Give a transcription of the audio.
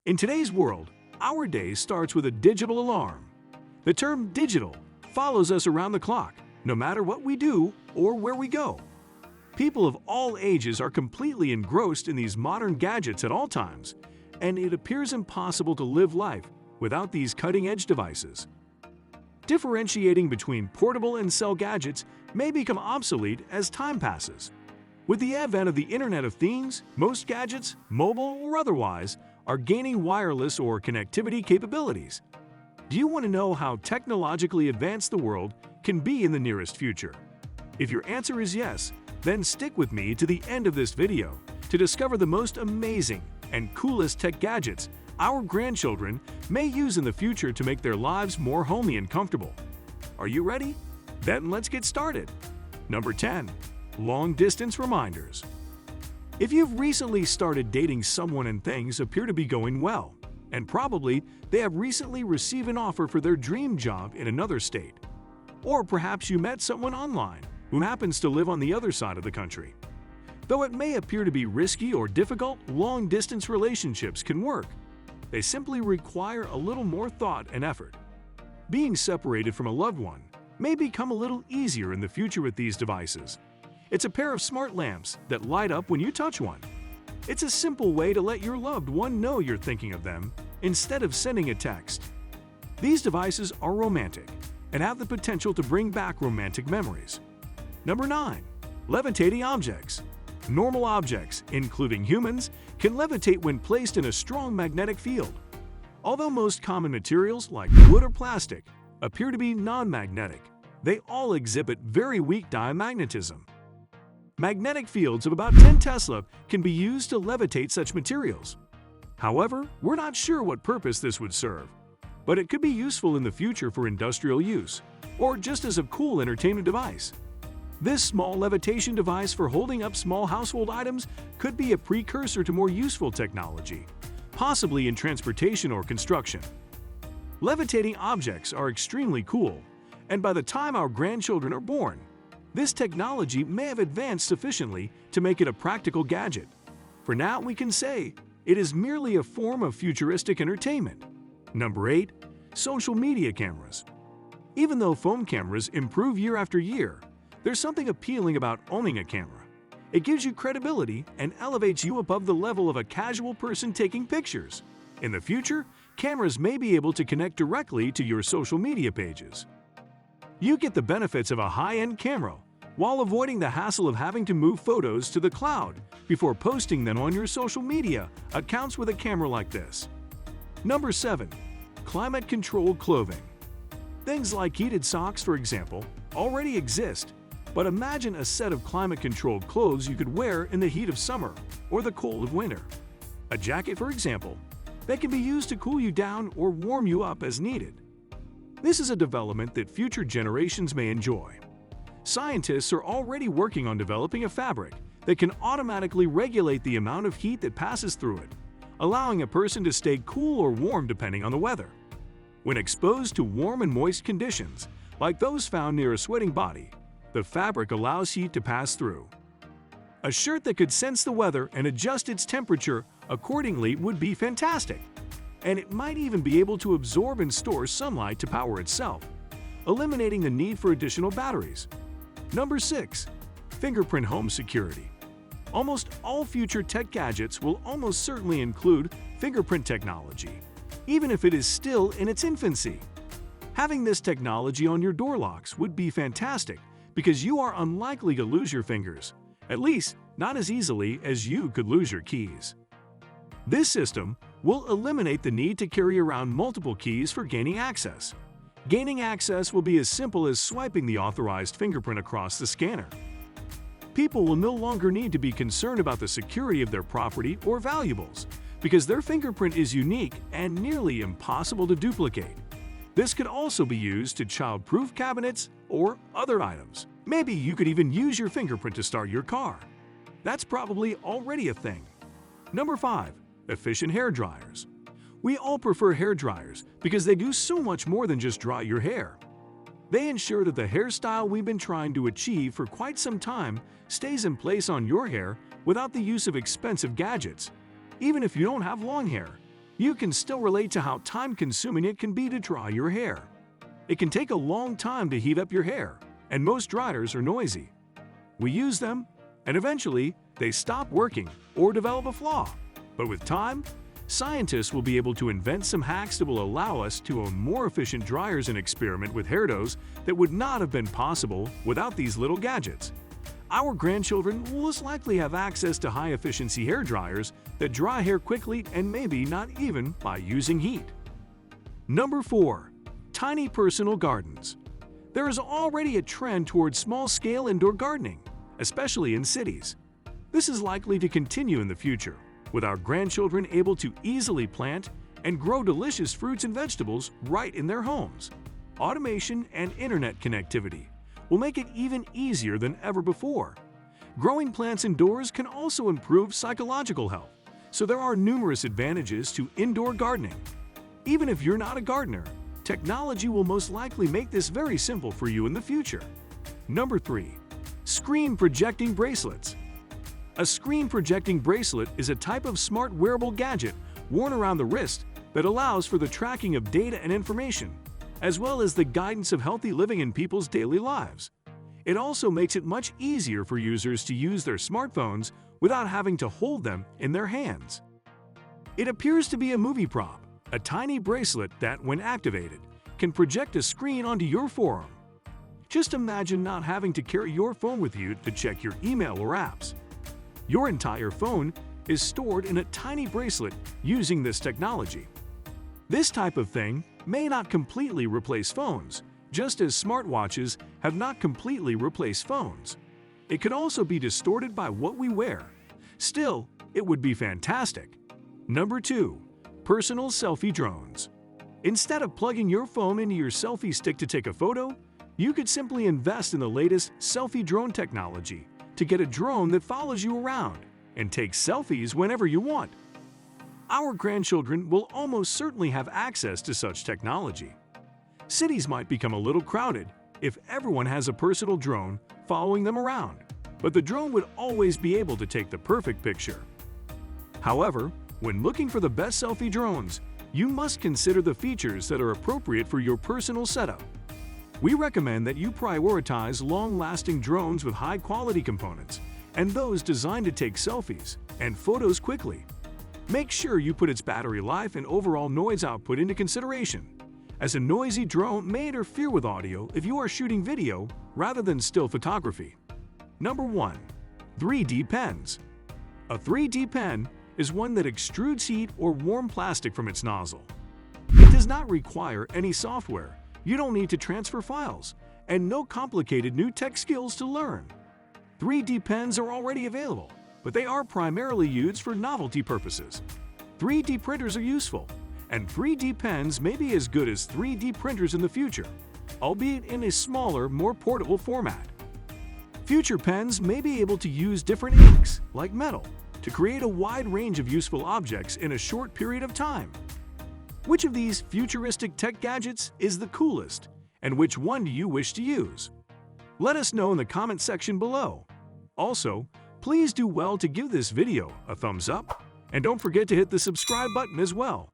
In today's world, our day starts with a digital alarm. The term digital follows us around the clock, no matter what we do or where we go. People of all ages are completely engrossed in these modern gadgets at all times, and it appears impossible to live life without these cutting-edge devices. Differentiating between portable and cell gadgets may become obsolete as time passes. With the advent of the Internet of Things, most gadgets, mobile or otherwise, are gaining wireless or connectivity capabilities. Do you want to know how technologically advanced the world can be in the nearest future? If your answer is yes, then stick with me to the end of this video to discover the most amazing and coolest tech gadgets our grandchildren may use in the future to make their lives more homey and comfortable. Are you ready? Then let's get started. Number 10. Long-distance reminders. If you've recently started dating someone and things appear to be going well, and probably they have recently received an offer for their dream job in another state, or perhaps you met someone online who happens to live on the other side of the country. Though it may appear to be risky or difficult, long-distance relationships can work. They simply require a little more thought and effort. Being separated from a loved one may become a little easier in the future with these devices. It's a pair of smart lamps that light up when you touch one. It's a simple way to let your loved one know you're thinking of them instead of sending a text. These devices are romantic and have the potential to bring back romantic memories. Number 9. Levitating objects. Normal objects, including humans, can levitate when placed in a strong magnetic field. Although most common materials like wood or plastic appear to be non-magnetic, they all exhibit very weak diamagnetism. Magnetic fields of about 10 Tesla can be used to levitate such materials. However, we're not sure what purpose this would serve, but it could be useful in the future for industrial use, or just as a cool entertainment device. This small levitation device for holding up small household items could be a precursor to more useful technology, possibly in transportation or construction. Levitating objects are extremely cool, and by the time our grandchildren are born, this technology may have advanced sufficiently to make it a practical gadget. For now, we can say it is merely a form of futuristic entertainment. Number 8. Social media cameras. Even though phone cameras improve year after year, there's something appealing about owning a camera. It gives you credibility and elevates you above the level of a casual person taking pictures. In the future, cameras may be able to connect directly to your social media pages. You get the benefits of a high-end camera while avoiding the hassle of having to move photos to the cloud before posting them on your social media accounts with a camera like this. Number 7. Climate-controlled clothing. Things like heated socks, for example, already exist, but imagine a set of climate-controlled clothes you could wear in the heat of summer or the cold of winter. A jacket, for example, that can be used to cool you down or warm you up as needed. This is a development that future generations may enjoy. Scientists are already working on developing a fabric that can automatically regulate the amount of heat that passes through it, allowing a person to stay cool or warm depending on the weather. When exposed to warm and moist conditions, like those found near a sweating body, the fabric allows heat to pass through. A shirt that could sense the weather and adjust its temperature accordingly would be fantastic. And it might even be able to absorb and store sunlight to power itself, eliminating the need for additional batteries. Number 6. Fingerprint home security. Almost all future tech gadgets will almost certainly include fingerprint technology, even if it is still in its infancy. Having this technology on your door locks would be fantastic because you are unlikely to lose your fingers, at least not as easily as you could lose your keys. This system will eliminate the need to carry around multiple keys for gaining access. Gaining access will be as simple as swiping the authorized fingerprint across the scanner. People will no longer need to be concerned about the security of their property or valuables because their fingerprint is unique and nearly impossible to duplicate. This could also be used to child-proof cabinets or other items. Maybe you could even use your fingerprint to start your car. That's probably already a thing. Number 5. Efficient hair dryers. We all prefer hair dryers because they do so much more than just dry your hair. They ensure that the hairstyle we've been trying to achieve for quite some time stays in place on your hair without the use of expensive gadgets. Even if you don't have long hair, you can still relate to how time-consuming it can be to dry your hair. It can take a long time to heat up your hair, and most dryers are noisy. We use them, and eventually, they stop working or develop a flaw. But with time, scientists will be able to invent some hacks that will allow us to own more efficient dryers and experiment with hairdos that would not have been possible without these little gadgets. Our grandchildren will most likely have access to high-efficiency hair dryers that dry hair quickly and maybe not even by using heat. Number 4. Tiny personal gardens. There is already a trend towards small-scale indoor gardening, especially in cities. This is likely to continue in the future, with our grandchildren able to easily plant and grow delicious fruits and vegetables right in their homes. Automation and internet connectivity will make it even easier than ever before. Growing plants indoors can also improve psychological health, so there are numerous advantages to indoor gardening. Even if you're not a gardener, technology will most likely make this very simple for you in the future. Number 3. Screen projecting bracelets. A screen projecting bracelet is a type of smart wearable gadget worn around the wrist that allows for the tracking of data and information, as well as the guidance of healthy living in people's daily lives. It also makes it much easier for users to use their smartphones without having to hold them in their hands. It appears to be a movie prop, a tiny bracelet that, when activated, can project a screen onto your forearm. Just imagine not having to carry your phone with you to check your email or apps. Your entire phone is stored in a tiny bracelet using this technology. This type of thing may not completely replace phones, just as smartwatches have not completely replaced phones. It could also be distorted by what we wear. Still, it would be fantastic. Number 2. Personal selfie drones. Instead of plugging your phone into your selfie stick to take a photo, you could simply invest in the latest selfie drone technology to get a drone that follows you around and takes selfies whenever you want. Our grandchildren will almost certainly have access to such technology. Cities might become a little crowded if everyone has a personal drone following them around, but the drone would always be able to take the perfect picture. However, when looking for the best selfie drones, you must consider the features that are appropriate for your personal setup. We recommend that you prioritize long-lasting drones with high-quality components and those designed to take selfies and photos quickly. Make sure you put its battery life and overall noise output into consideration, as a noisy drone may interfere with audio if you are shooting video rather than still photography. Number 1. 3D pens. A 3D pen is one that extrudes heat or warm plastic from its nozzle. It does not require any software, you don't need to transfer files, and no complicated new tech skills to learn. 3D pens are already available, but they are primarily used for novelty purposes. 3D printers are useful, and 3D pens may be as good as 3D printers in the future, albeit in a smaller, more portable format. Future pens may be able to use different inks, like metal, to create a wide range of useful objects in a short period of time. Which of these futuristic tech gadgets is the coolest, and which one do you wish to use? Let us know in the comment section below. Also, please do well to give this video a thumbs up, and don't forget to hit the subscribe button as well.